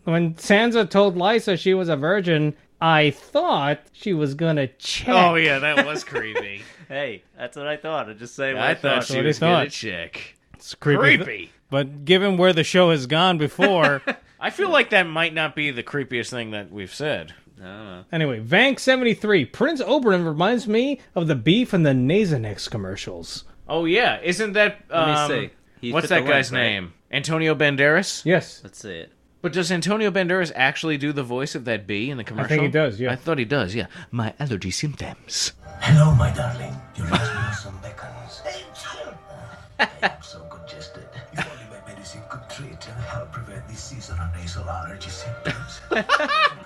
When Sansa told Lysa she was a virgin, I thought she was gonna check. Oh, yeah, that was creepy. Hey, that's what I thought. I just say what I thought That's she what he was thought. gonna check. It's creepy. Creepy. But given where the show has gone before, I feel like that might not be the creepiest thing that we've said. I don't know. Anyway, Vank73. Prince Oberyn reminds me of the beef and the Nasonex commercials. Oh, yeah. isn't that... Let me see. What's that guy's name? Antonio Banderas? Yes. Let's see it. But does Antonio Banderas actually do the voice of that bee in the commercial? I think he does, yeah. I thought he does, yeah. My allergy symptoms. Hello, my darling. You lost me with some beckons. I am so congested. If only my medicine could treat and help prevent these seasonal nasal allergy symptoms.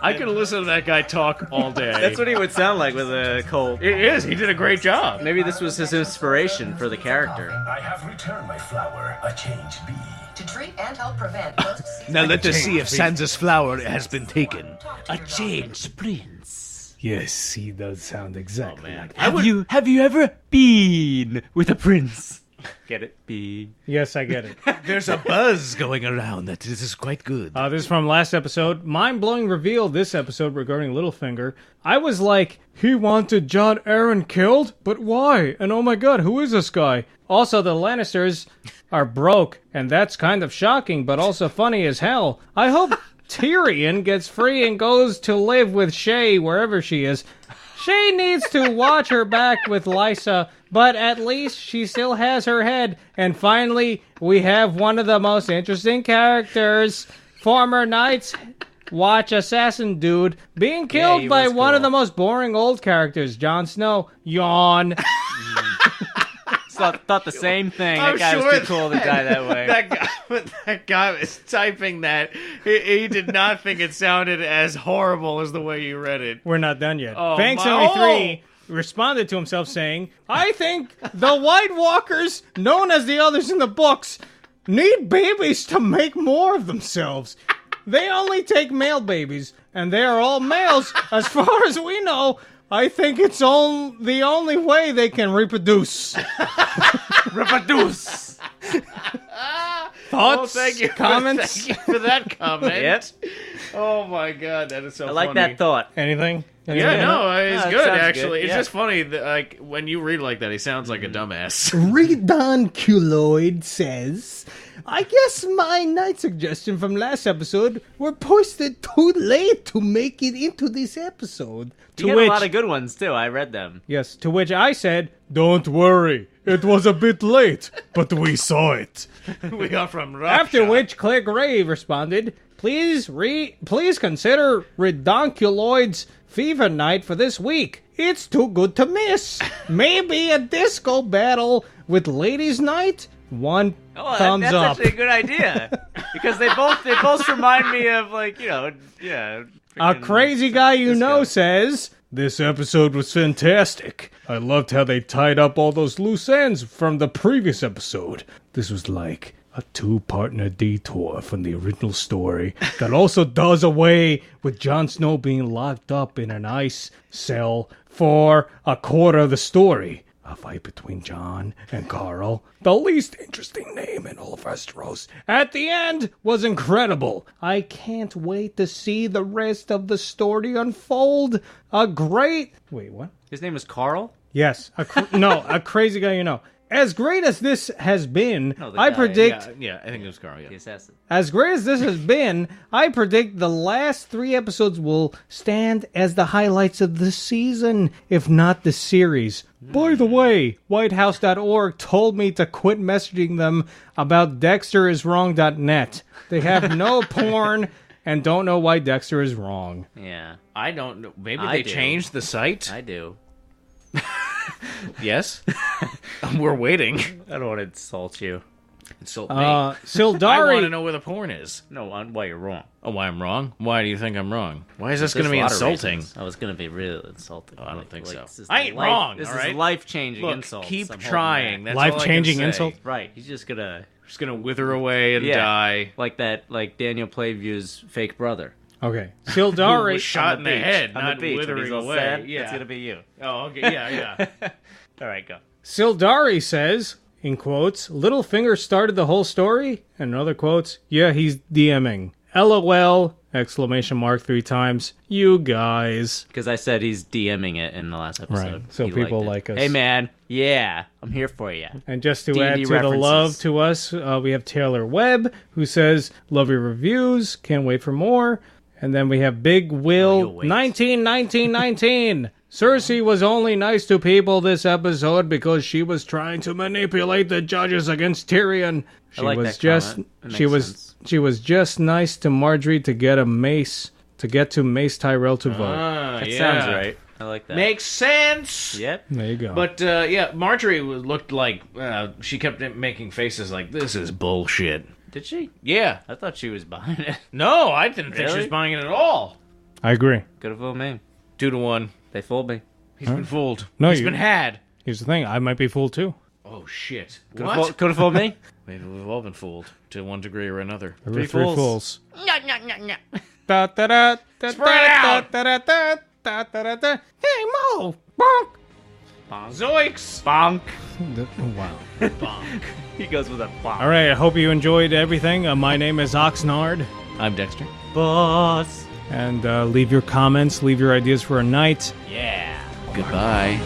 I could listen to that guy talk all day. That's what he would sound like with a cold. It is. He did a great job. Maybe this was his inspiration for the character. I have returned my flower, a changed bee. To treat and help prevent post-season... Now let us see if Sansa's flower has been taken. A changed prince. Yes, he does sound exactly like that. Have you ever been with a prince? Get it? B. Yes, I get it. There's a buzz going around that this is quite good. This is from last episode. Mind-blowing reveal this episode regarding Littlefinger. I was like, he wanted Jon Arryn killed? But why? And oh my god, who is this guy? Also, the Lannisters are broke, and that's kind of shocking, but also funny as hell. I hope Tyrion gets free and goes to live with Shay wherever she is. She needs to watch her back with Lysa, but at least she still has her head. And finally, we have one of the most interesting characters. Former Knights Watch assassin dude being killed by one of the most boring old characters, Jon Snow. Yawn. Thought the same thing. That guy was too cool to die that way. That guy was typing that. He did not think it sounded as horrible as the way you read it. We're not done yet. Oh, Fang73 responded to himself saying, I think the White Walkers, known as the others in the books, need babies to make more of themselves. They only take male babies, and they are all males. As far as we know, I think it's the only way they can reproduce. Reproduce. Thoughts? Thank you. Comments? Thank you for that comment. Yep. Oh my god, that is so funny. I like that thought. Anything? Yeah, no, it's it good sounds actually. good, It's yeah. just funny that, like, when you read like that, he sounds like a dumbass. Redonculoid says, I guess my night suggestion from last episode were posted too late to make it into this episode. You had a lot of good ones, too. I read them. Yes, to which I said, don't worry, it was a bit late, but we saw it. We are from Russia. After which Claire Grave responded, please consider Redonculoid's Fever Night for this week. It's too good to miss. Maybe a disco battle with Ladies' Night? Thumbs that's up. actually a good idea. Because they both remind me of, like, yeah. A crazy guy you know says, this episode was fantastic. I loved how they tied up all those loose ends from the previous episode. This was like a two-partner detour from the original story that also does away with Jon Snow being locked up in an ice cell for a quarter of the story. A fight between Jon and Carl, the least interesting name in all of Westeros, at the end was incredible. I can't wait to see the rest of the story unfold. Wait, what? His name was Carl? Yes, a crazy guy you know. As great as this has been, I predict... Yeah, I think it was Carl, The assassin. As great as this has been, I predict the last 3 episodes will stand as the highlights of the season, if not the series. By the way, whitehouse.org told me to quit messaging them about dexteriswrong.net. They have no porn and don't know why Dexter is wrong. Yeah. I don't know. Maybe I they do. changed the site? I do. Yes? We're waiting. I don't want to insult you. Insult me. Sildari... I want to know where the porn is. No, why you're wrong. Oh, why I'm wrong? Why do you think I'm wrong? Why is this going to There's be a lot of insulting? reasons. I was going to be real insulting. Oh, I don't think so. this is I ain't life- wrong, This all right? is life-changing Look, insults. keep I'm holding trying. back. That's all I can Life-changing say. insult? Right, he's just gonna Just going to wither away and die. like Daniel Playview's fake brother. Okay. Who Sildari... was shot in the head, on not the beach, when withering he's all away. sad, Yeah. it's gonna be you. Oh, okay. Yeah. All right, go. Sildari says, in quotes, Littlefinger started the whole story, and in other quotes, yeah, he's DMing. LOL, exclamation mark 3 times. You guys. Because I said he's DMing it in the last episode. Right, so He people liked it. like us. Hey, man. Yeah, I'm here for you. And just to D&D add to the references. love to us, we have Taylor Webb, who says, love your reviews, can't wait for more. And then we have Big Will 19. Cersei was only nice to people this episode because she was trying to manipulate the judges against Tyrion. She I like was that just comment. It she makes was sense. she was just nice to Marjorie to get to Mace Tyrell to vote. That sounds right. I like that. Makes sense. Yep. There you go. But Marjorie looked like she kept making faces like, "This is bullshit." Did she? Yeah. I thought she was behind it. No, I didn't think she Really? was buying it at all. I agree. Could have fooled me. 2-1. They fooled me. He's been fooled. No, He's been had. Here's the thing. I might be fooled too. Oh shit! Could What? have fooled me. We've all been fooled to one degree or another. There were Three three fools. fools. Da, da, da, da, Spread da, out. da, da, da, da, da, da, da. Hey Mo! Bonk! Zoinks! Bonk. Wow. Bonk. He goes with a bonk. All right. I hope you enjoyed everything. My name is Oxnard. I'm Dexter. Boss. And leave your comments. Leave your ideas for a night. Yeah. Goodbye.